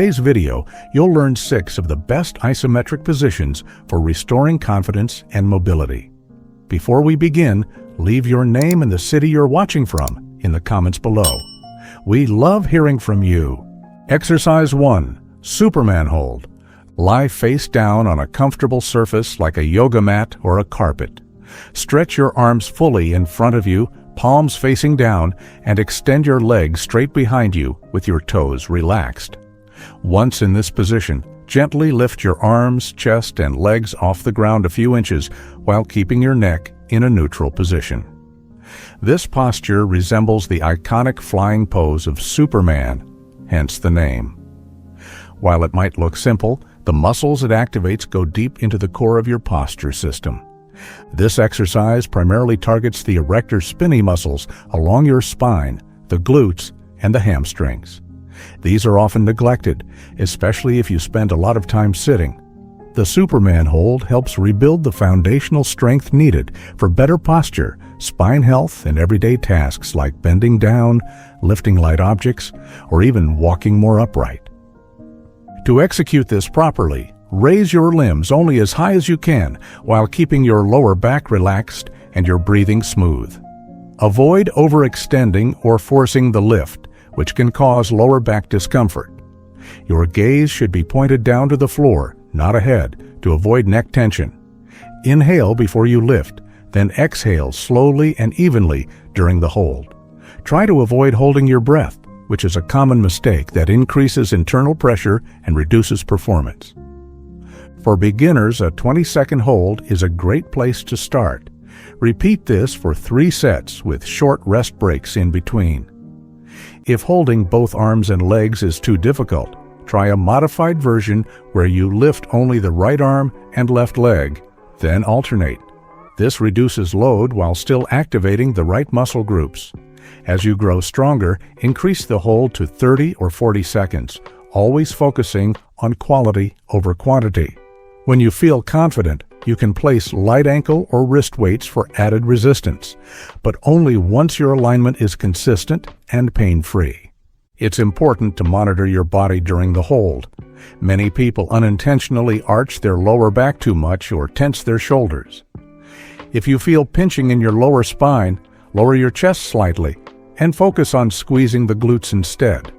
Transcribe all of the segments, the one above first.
In today's video, you'll learn 6 of the best isometric positions for restoring confidence and mobility. Before we begin, leave your name and the city you're watching from in the comments below. We love hearing from you. Exercise 1. Superman Hold. Lie face down on a comfortable surface like a yoga mat or a carpet. Stretch your arms fully in front of you, palms facing down, and extend your legs straight behind you with your toes relaxed. Once in this position, gently lift your arms, chest, and legs off the ground a few inches while keeping your neck in a neutral position. This posture resembles the iconic flying pose of Superman, hence the name. While it might look simple, the muscles it activates go deep into the core of your posture system. This exercise primarily targets the erector spinae muscles along your spine, the glutes, and the hamstrings. These are often neglected, especially if you spend a lot of time sitting. The Superman Hold helps rebuild the foundational strength needed for better posture, spine health, and everyday tasks like bending down, lifting light objects, or even walking more upright. To execute this properly, raise your limbs only as high as you can while keeping your lower back relaxed and your breathing smooth. Avoid overextending or forcing the lift, which can cause lower back discomfort. Your gaze should be pointed down to the floor, not ahead, to avoid neck tension. Inhale before you lift, then exhale slowly and evenly during the hold. Try to avoid holding your breath, which is a common mistake that increases internal pressure and reduces performance. For beginners, a 20-second hold is a great place to start. Repeat this for 3 sets with short rest breaks in between. If holding both arms and legs is too difficult, try a modified version where you lift only the right arm and left leg, then alternate. This reduces load while still activating the right muscle groups. As you grow stronger, increase the hold to 30 or 40 seconds, always focusing on quality over quantity. When you feel confident, you can place light ankle or wrist weights for added resistance, but only once your alignment is consistent and pain-free. It's important to monitor your body during the hold. Many people unintentionally arch their lower back too much or tense their shoulders. If you feel pinching in your lower spine, lower your chest slightly and focus on squeezing the glutes instead.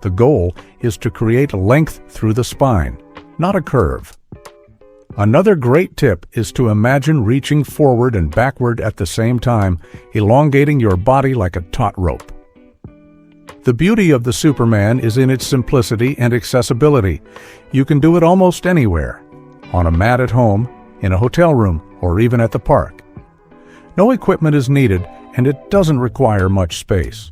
The goal is to create length through the spine, not a curve. Another great tip is to imagine reaching forward and backward at the same time, elongating your body like a taut rope. The beauty of the Superman is in its simplicity and accessibility. You can do it almost anywhere, on a mat at home, in a hotel room, or even at the park. No equipment is needed, and it doesn't require much space.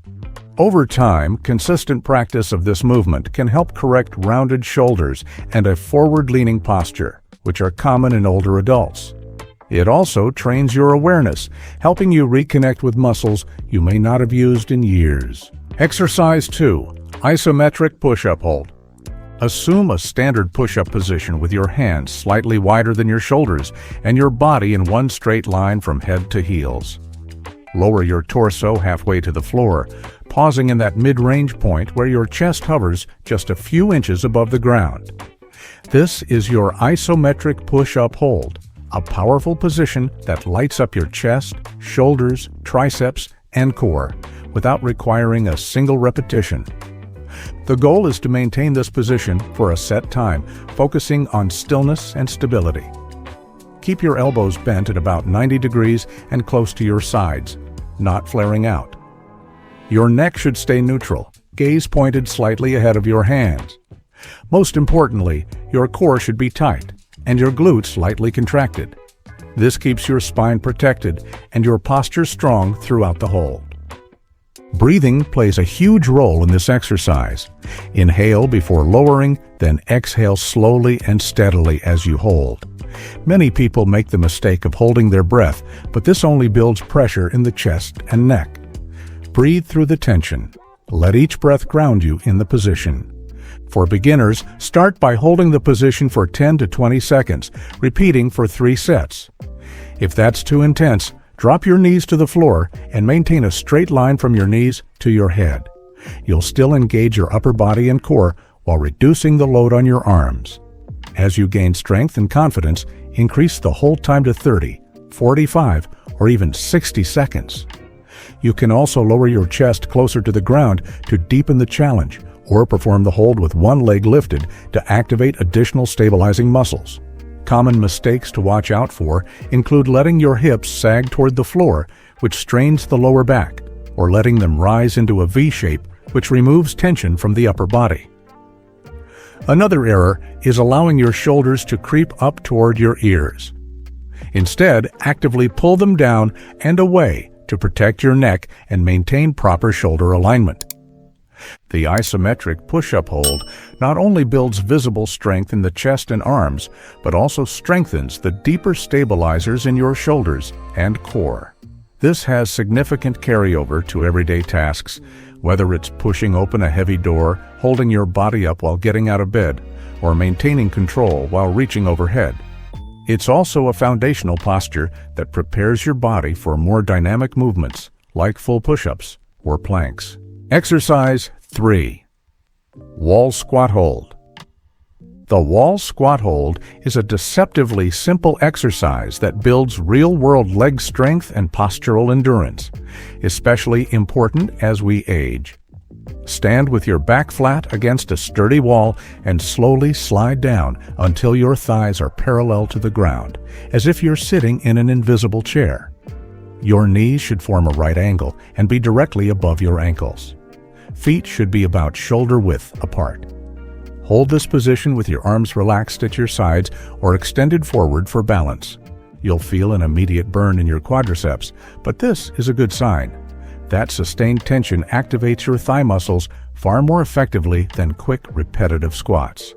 Over time, consistent practice of this movement can help correct rounded shoulders and a forward-leaning posture, which are common in older adults. It also trains your awareness, helping you reconnect with muscles you may not have used in years. Exercise 2. Isometric Push-Up Hold. Assume a standard push-up position with your hands slightly wider than your shoulders and your body in one straight line from head to heels. Lower your torso halfway to the floor, pausing in that mid-range point where your chest hovers just a few inches above the ground. This is your isometric push-up hold, a powerful position that lights up your chest, shoulders, triceps, and core without requiring a single repetition. The goal is to maintain this position for a set time, focusing on stillness and stability. Keep your elbows bent at about 90 degrees and close to your sides, not flaring out. Your neck should stay neutral, gaze pointed slightly ahead of your hands. Most importantly, your core should be tight and your glutes lightly contracted. This keeps your spine protected and your posture strong throughout the hold. Breathing plays a huge role in this exercise. Inhale before lowering, then exhale slowly and steadily as you hold. Many people make the mistake of holding their breath, but this only builds pressure in the chest and neck. Breathe through the tension. Let each breath ground you in the position. For beginners, start by holding the position for 10 to 20 seconds, repeating for 3 sets. If that's too intense, drop your knees to the floor and maintain a straight line from your knees to your head. You'll still engage your upper body and core while reducing the load on your arms. As you gain strength and confidence, increase the hold time to 30, 45, or even 60 seconds. You can also lower your chest closer to the ground to deepen the challenge, or perform the hold with one leg lifted to activate additional stabilizing muscles. Common mistakes to watch out for include letting your hips sag toward the floor, which strains the lower back, or letting them rise into a V shape, which removes tension from the upper body. Another error is allowing your shoulders to creep up toward your ears. Instead, actively pull them down and away to protect your neck and maintain proper shoulder alignment. The isometric push-up hold not only builds visible strength in the chest and arms, but also strengthens the deeper stabilizers in your shoulders and core. This has significant carryover to everyday tasks, whether it's pushing open a heavy door, holding your body up while getting out of bed, or maintaining control while reaching overhead. It's also a foundational posture that prepares your body for more dynamic movements, like full push-ups or planks. Exercise 3. Wall Squat Hold. The wall squat hold is a deceptively simple exercise that builds real-world leg strength and postural endurance, especially important as we age. Stand with your back flat against a sturdy wall and slowly slide down until your thighs are parallel to the ground, as if you're sitting in an invisible chair. Your knees should form a right angle and be directly above your ankles. Feet should be about shoulder width apart. Hold this position with your arms relaxed at your sides or extended forward for balance. You'll feel an immediate burn in your quadriceps, but this is a good sign. That sustained tension activates your thigh muscles far more effectively than quick, repetitive squats.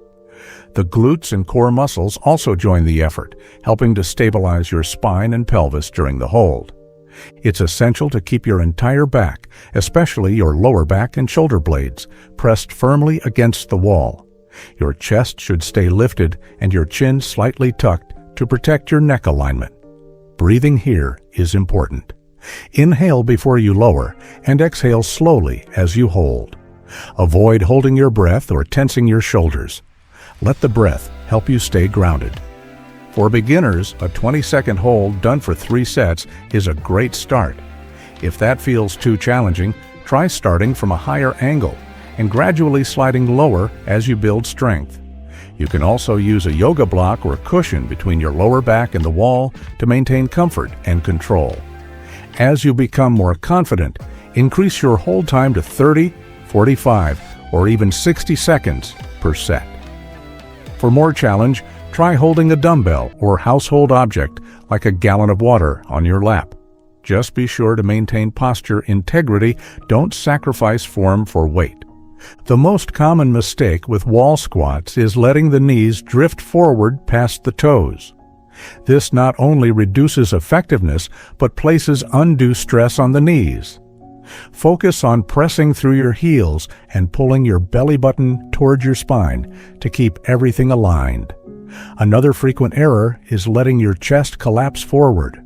The glutes and core muscles also join the effort, helping to stabilize your spine and pelvis during the hold. It's essential to keep your entire back, especially your lower back and shoulder blades, pressed firmly against the wall. Your chest should stay lifted and your chin slightly tucked to protect your neck alignment. Breathing here is important. Inhale before you lower and exhale slowly as you hold. Avoid holding your breath or tensing your shoulders. Let the breath help you stay grounded. For beginners, a 20-second hold done for 3 sets is a great start. If that feels too challenging, try starting from a higher angle and gradually sliding lower as you build strength. You can also use a yoga block or cushion between your lower back and the wall to maintain comfort and control. As you become more confident, increase your hold time to 30, 45, or even 60 seconds per set. For more challenge, try holding a dumbbell or household object like a gallon of water on your lap. Just be sure to maintain posture integrity. Don't sacrifice form for weight. The most common mistake with wall squats is letting the knees drift forward past the toes. This not only reduces effectiveness, but places undue stress on the knees. Focus on pressing through your heels and pulling your belly button toward your spine to keep everything aligned. Another frequent error is letting your chest collapse forward.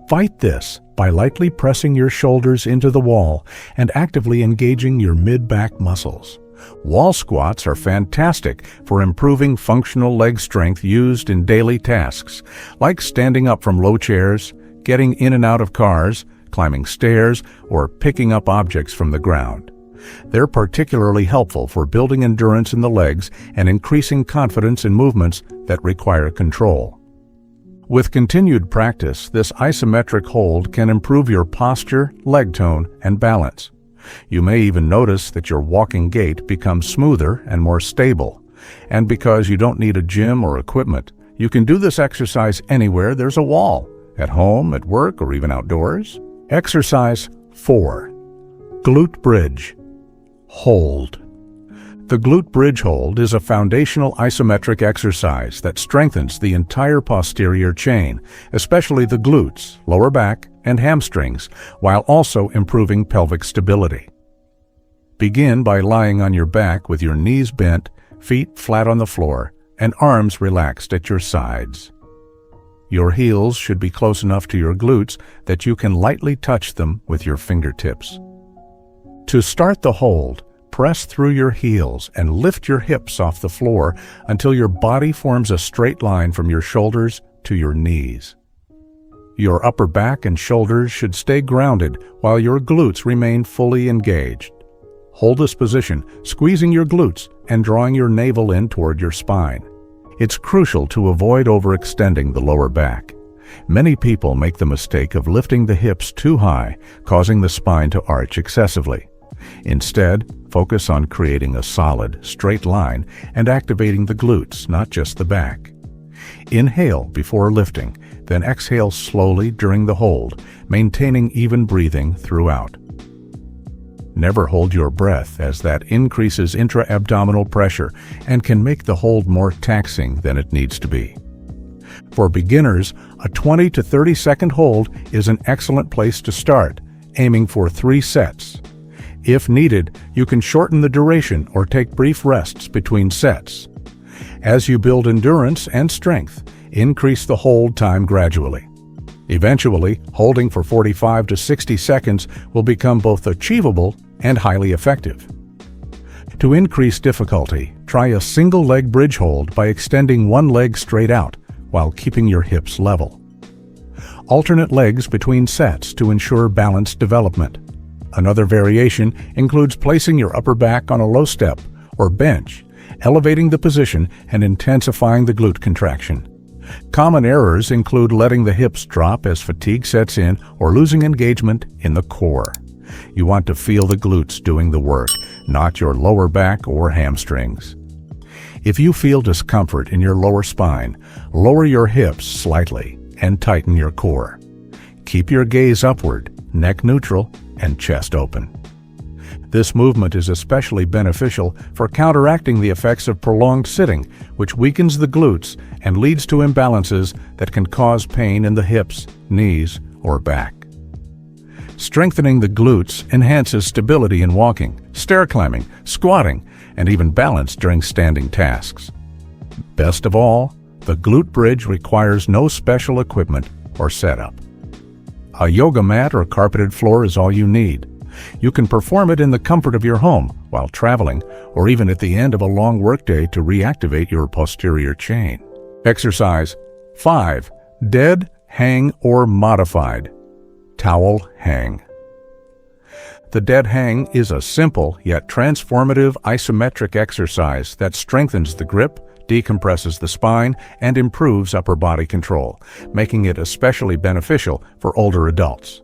Fight this by lightly pressing your shoulders into the wall and actively engaging your mid-back muscles. Wall squats are fantastic for improving functional leg strength used in daily tasks, like standing up from low chairs, getting in and out of cars, climbing stairs, or picking up objects from the ground. They're particularly helpful for building endurance in the legs and increasing confidence in movements that require control. With continued practice, this isometric hold can improve your posture, leg tone, and balance. You may even notice that your walking gait becomes smoother and more stable. And because you don't need a gym or equipment, you can do this exercise anywhere there's a wall, at home, at work, or even outdoors. Exercise 4. Glute Bridge. Hold. The glute bridge hold is a foundational isometric exercise that strengthens the entire posterior chain, especially the glutes, lower back, and hamstrings, while also improving pelvic stability. Begin by lying on your back with your knees bent, feet flat on the floor, and arms relaxed at your sides. Your heels should be close enough to your glutes that you can lightly touch them with your fingertips. To start the hold, press through your heels and lift your hips off the floor until your body forms a straight line from your shoulders to your knees. Your upper back and shoulders should stay grounded while your glutes remain fully engaged. Hold this position, squeezing your glutes and drawing your navel in toward your spine. It's crucial to avoid overextending the lower back. Many people make the mistake of lifting the hips too high, causing the spine to arch excessively. Instead, focus on creating a solid, straight line and activating the glutes, not just the back. Inhale before lifting, then exhale slowly during the hold, maintaining even breathing throughout. Never hold your breath, as that increases intra-abdominal pressure and can make the hold more taxing than it needs to be. For beginners, a 20 to 30 second hold is an excellent place to start, aiming for 3 sets. If needed, you can shorten the duration or take brief rests between sets. As you build endurance and strength, increase the hold time gradually. Eventually, holding for 45 to 60 seconds will become both achievable and highly effective. To increase difficulty, try a single leg bridge hold by extending one leg straight out while keeping your hips level. Alternate legs between sets to ensure balanced development. Another variation includes placing your upper back on a low step or bench, elevating the position and intensifying the glute contraction. Common errors include letting the hips drop as fatigue sets in or losing engagement in the core. You want to feel the glutes doing the work, not your lower back or hamstrings. If you feel discomfort in your lower spine, lower your hips slightly and tighten your core. Keep your gaze upward, neck neutral, and chest open. This movement is especially beneficial for counteracting the effects of prolonged sitting, which weakens the glutes and leads to imbalances that can cause pain in the hips, knees, or back. Strengthening the glutes enhances stability in walking, stair climbing, squatting, and even balance during standing tasks. Best of all, the glute bridge requires no special equipment or setup. A yoga mat or carpeted floor is all you need. You can perform it in the comfort of your home, while traveling, or even at the end of a long workday to reactivate your posterior chain. Exercise 5. Dead, hang, or modified. Towel hang. The dead hang is a simple yet transformative isometric exercise that strengthens the grip, decompresses the spine, and improves upper body control, making it especially beneficial for older adults.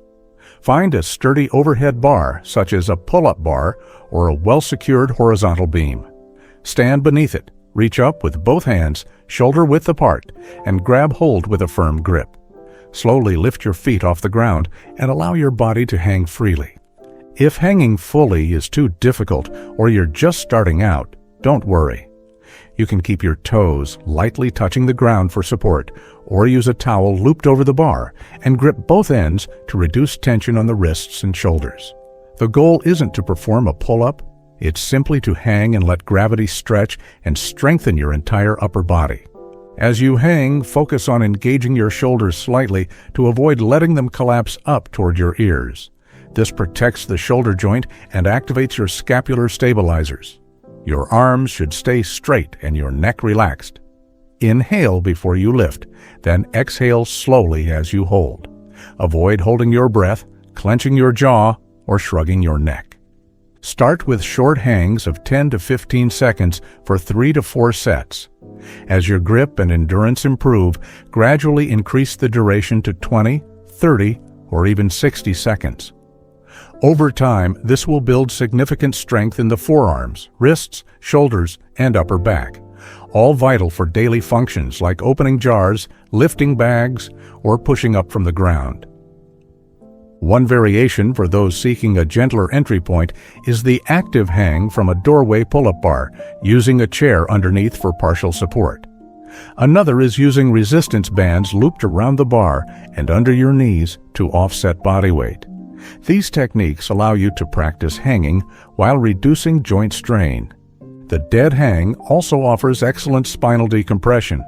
Find a sturdy overhead bar, such as a pull-up bar or a well-secured horizontal beam. Stand beneath it, reach up with both hands, shoulder-width apart, and grab hold with a firm grip. Slowly lift your feet off the ground and allow your body to hang freely. If hanging fully is too difficult or you're just starting out, don't worry. You can keep your toes lightly touching the ground for support, or use a towel looped over the bar and grip both ends to reduce tension on the wrists and shoulders. The goal isn't to perform a pull-up, it's simply to hang and let gravity stretch and strengthen your entire upper body. As you hang, focus on engaging your shoulders slightly to avoid letting them collapse up toward your ears. This protects the shoulder joint and activates your scapular stabilizers. Your arms should stay straight and your neck relaxed. Inhale before you lift, then exhale slowly as you hold. Avoid holding your breath, clenching your jaw, or shrugging your neck. Start with short hangs of 10 to 15 seconds for 3 to 4 sets. As your grip and endurance improve, gradually increase the duration to 20, 30, or even 60 seconds. Over time, this will build significant strength in the forearms, wrists, shoulders, and upper back, all vital for daily functions like opening jars, lifting bags, or pushing up from the ground. One variation for those seeking a gentler entry point is the active hang from a doorway pull-up bar, using a chair underneath for partial support. Another is using resistance bands looped around the bar and under your knees to offset body weight. These techniques allow you to practice hanging while reducing joint strain. The dead hang also offers excellent spinal decompression.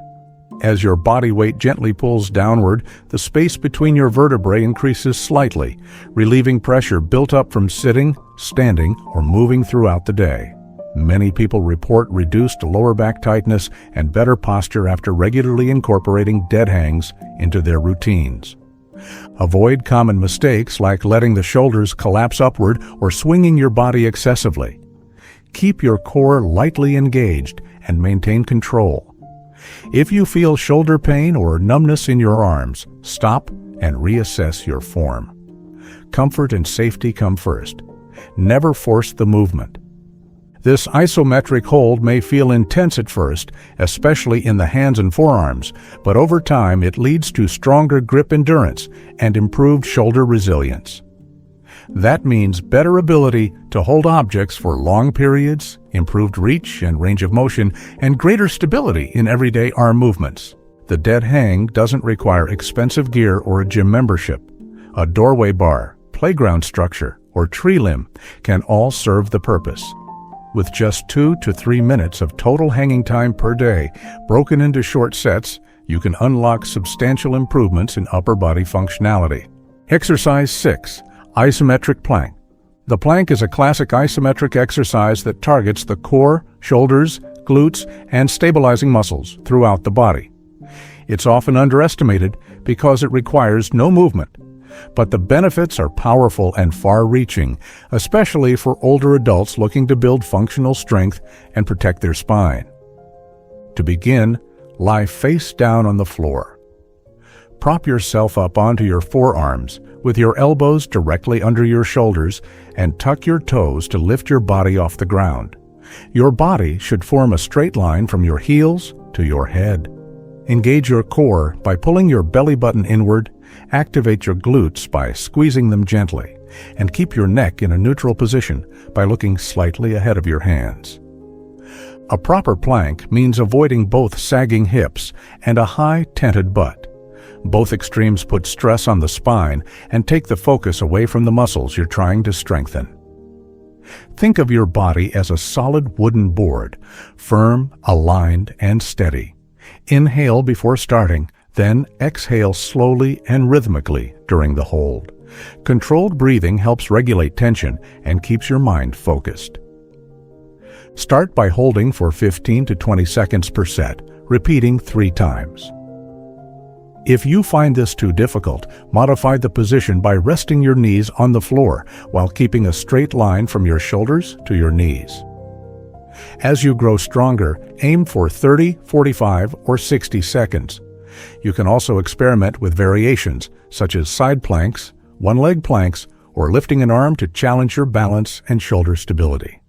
As your body weight gently pulls downward, the space between your vertebrae increases slightly, relieving pressure built up from sitting, standing, or moving throughout the day. Many people report reduced lower back tightness and better posture after regularly incorporating dead hangs into their routines. Avoid common mistakes like letting the shoulders collapse upward or swinging your body excessively. Keep your core lightly engaged and maintain control. If you feel shoulder pain or numbness in your arms, stop and reassess your form. Comfort and safety come first. Never force the movement. This isometric hold may feel intense at first, especially in the hands and forearms, but over time it leads to stronger grip endurance and improved shoulder resilience. That means better ability to hold objects for long periods, improved reach and range of motion, and greater stability in everyday arm movements. The dead hang doesn't require expensive gear or a gym membership. A doorway bar, playground structure, or tree limb can all serve the purpose. With just 2 to 3 minutes of total hanging time per day, broken into short sets, you can unlock substantial improvements in upper body functionality. Exercise 6. Isometric plank. The plank is a classic isometric exercise that targets the core, shoulders, glutes, and stabilizing muscles throughout the body. It's often underestimated because it requires no movement, but the benefits are powerful and far-reaching, especially for older adults looking to build functional strength and protect their spine. To begin, lie face down on the floor. Prop yourself up onto your forearms with your elbows directly under your shoulders and tuck your toes to lift your body off the ground. Your body should form a straight line from your heels to your head. Engage your core by pulling your belly button inward, activate your glutes by squeezing them gently, and keep your neck in a neutral position by looking slightly ahead of your hands. A proper plank means avoiding both sagging hips and a high tented butt. Both extremes put stress on the spine and take the focus away from the muscles you're trying to strengthen. Think of your body as a solid wooden board, firm, aligned, and steady. Inhale before starting, then exhale slowly and rhythmically during the hold. Controlled breathing helps regulate tension and keeps your mind focused. Start by holding for 15 to 20 seconds per set, repeating 3 times. If you find this too difficult, modify the position by resting your knees on the floor while keeping a straight line from your shoulders to your knees. As you grow stronger, aim for 30, 45, or 60 seconds. You can also experiment with variations, such as side planks, one-leg planks, or lifting an arm to challenge your balance and shoulder stability.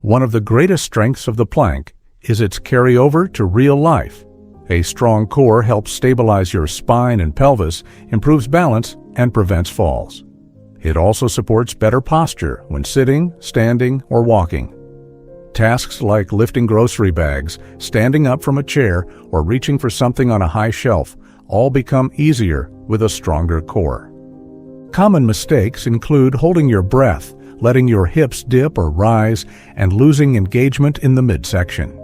One of the greatest strengths of the plank is its carryover to real life. A strong core helps stabilize your spine and pelvis, improves balance, and prevents falls. It also supports better posture when sitting, standing, or walking. Tasks like lifting grocery bags, standing up from a chair, or reaching for something on a high shelf all become easier with a stronger core. Common mistakes include holding your breath, letting your hips dip or rise, and losing engagement in the midsection.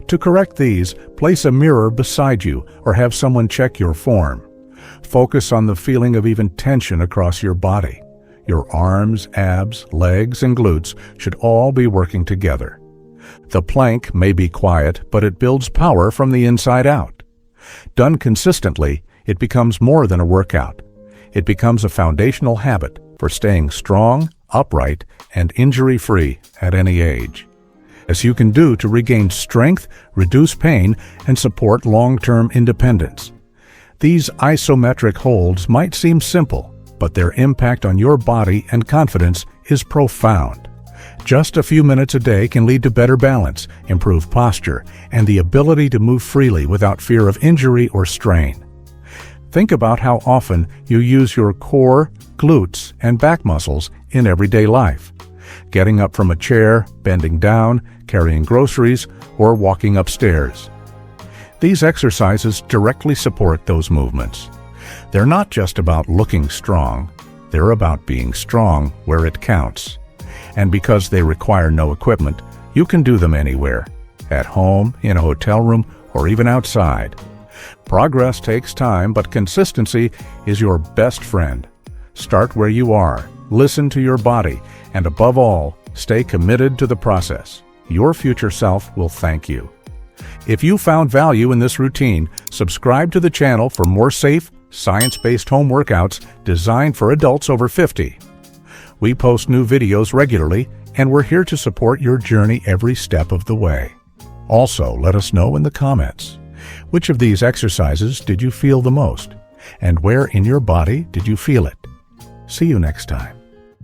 To correct these, place a mirror beside you or have someone check your form. Focus on the feeling of even tension across your body. Your arms, abs, legs, and glutes should all be working together. The plank may be quiet, but it builds power from the inside out. Done consistently, it becomes more than a workout. It becomes a foundational habit for staying strong, upright, and injury-free at any age. As you can do to regain strength, reduce pain, and support long-term independence. These isometric holds might seem simple, but their impact on your body and confidence is profound. Just a few minutes a day can lead to better balance, improved posture, and the ability to move freely without fear of injury or strain. Think about how often you use your core, glutes, and back muscles in everyday life. Getting up from a chair, bending down, carrying groceries, or walking upstairs. These exercises directly support those movements. They're not just about looking strong, they're about being strong where it counts. And because they require no equipment, you can do them anywhere, at home, in a hotel room, or even outside. Progress takes time, but consistency is your best friend. Start where you are, listen to your body, and above all, stay committed to the process. Your future self will thank you. If you found value in this routine, subscribe to the channel for more safe, science-based home workouts designed for adults over 50. We post new videos regularly, and we're here to support your journey every step of the way. Also, let us know in the comments, which of these exercises did you feel the most, and where in your body did you feel it? See you next time.